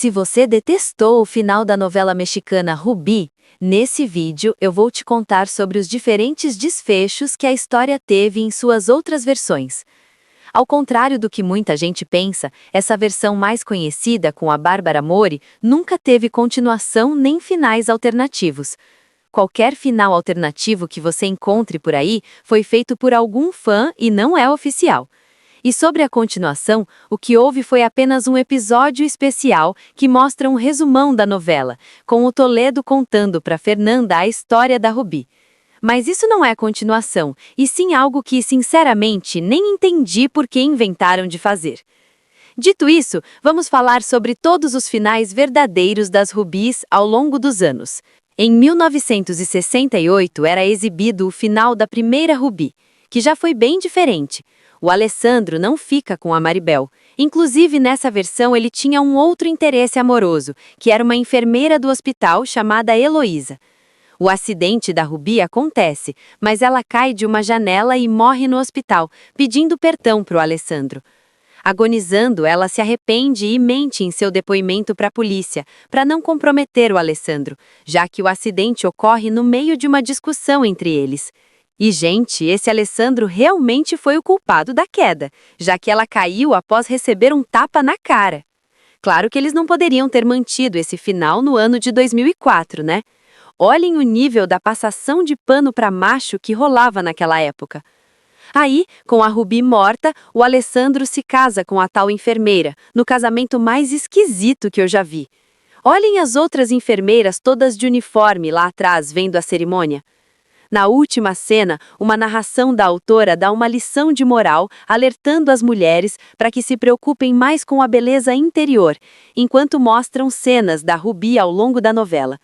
Se você detestou o final da novela mexicana Rubi, nesse vídeo eu vou te contar sobre os diferentes desfechos que a história teve em suas outras versões. Ao contrário do que muita gente pensa, essa versão mais conhecida, com a Bárbara Mori, nunca teve continuação nem finais alternativos. Qualquer final alternativo que você encontre por aí foi feito por algum fã e não é oficial. E sobre a continuação, o que houve foi apenas um episódio especial que mostra um resumão da novela, com o Toledo contando para Fernanda a história da Rubi. Mas isso não é continuação, e sim algo que, sinceramente, nem entendi por que inventaram de fazer. Dito isso, vamos falar sobre todos os finais verdadeiros das Rubis ao longo dos anos. Em 1968 era exibido o final da primeira Rubi, que já foi bem diferente. O Alessandro não fica com a Maribel. Inclusive, nessa versão, ele tinha um outro interesse amoroso, que era uma enfermeira do hospital chamada Heloísa. O acidente da Rubi acontece, mas ela cai de uma janela e morre no hospital, pedindo perdão para o Alessandro. Agonizando, ela se arrepende e mente em seu depoimento para a polícia, para não comprometer o Alessandro, já que o acidente ocorre no meio de uma discussão entre eles. E, gente, esse Alessandro realmente foi o culpado da queda, já que ela caiu após receber um tapa na cara. Claro que eles não poderiam ter mantido esse final no ano de 2004, né? Olhem o nível da passação de pano para macho que rolava naquela época. Aí, com a Rubi morta, o Alessandro se casa com a tal enfermeira, no casamento mais esquisito que eu já vi. Olhem as outras enfermeiras todas de uniforme lá atrás vendo a cerimônia. Na última cena, uma narração da autora dá uma lição de moral, alertando as mulheres para que se preocupem mais com a beleza interior, enquanto mostram cenas da Rubi ao longo da novela.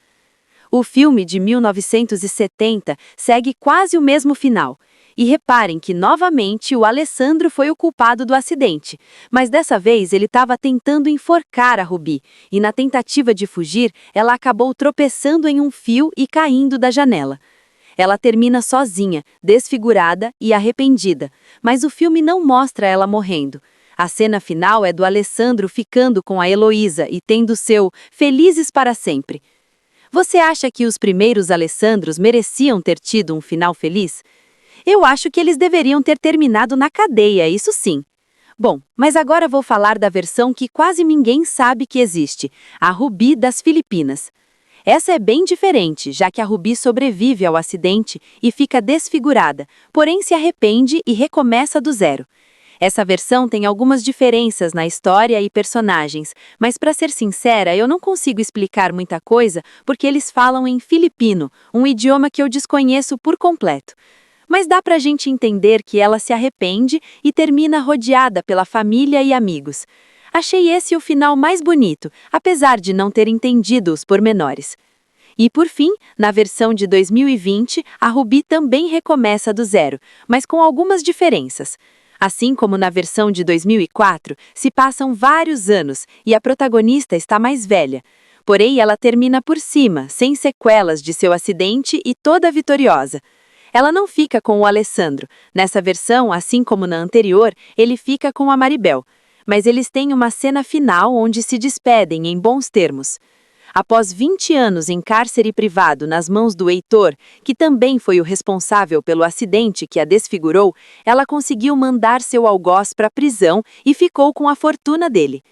O filme de 1970 segue quase o mesmo final. E reparem que, novamente, o Alessandro foi o culpado do acidente, mas dessa vez ele estava tentando enforcar a Rubi, e na tentativa de fugir, ela acabou tropeçando em um fio e caindo da janela. Ela termina sozinha, desfigurada e arrependida, mas o filme não mostra ela morrendo. A cena final é do Alessandro ficando com a Heloísa e tendo seu "felizes para sempre". Você acha que os primeiros Alessandros mereciam ter tido um final feliz? Eu acho que eles deveriam ter terminado na cadeia, isso sim. Bom, mas agora vou falar da versão que quase ninguém sabe que existe, a Rubi das Filipinas. Essa é bem diferente, já que a Rubi sobrevive ao acidente e fica desfigurada, porém se arrepende e recomeça do zero. Essa versão tem algumas diferenças na história e personagens, mas para ser sincera, eu não consigo explicar muita coisa porque eles falam em filipino, um idioma que eu desconheço por completo. Mas dá pra gente entender que ela se arrepende e termina rodeada pela família e amigos. Achei esse o final mais bonito, apesar de não ter entendido os pormenores. E por fim, na versão de 2020, a Rubi também recomeça do zero, mas com algumas diferenças. Assim como na versão de 2004, se passam vários anos e a protagonista está mais velha. Porém, ela termina por cima, sem sequelas de seu acidente e toda vitoriosa. Ela não fica com o Alessandro. Nessa versão, assim como na anterior, ele fica com a Maribel. Mas eles têm uma cena final onde se despedem em bons termos. Após 20 anos em cárcere privado nas mãos do Heitor, que também foi o responsável pelo acidente que a desfigurou, ela conseguiu mandar seu algoz para a prisão e ficou com a fortuna dele.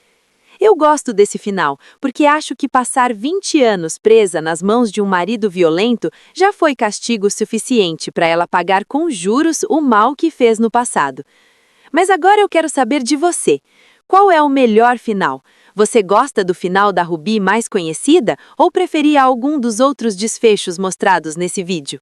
Eu gosto desse final, porque acho que passar 20 anos presa nas mãos de um marido violento já foi castigo suficiente para ela pagar com juros o mal que fez no passado. Mas agora eu quero saber de você. Qual é o melhor final? Você gosta do final da Rubi mais conhecida ou preferia algum dos outros desfechos mostrados nesse vídeo?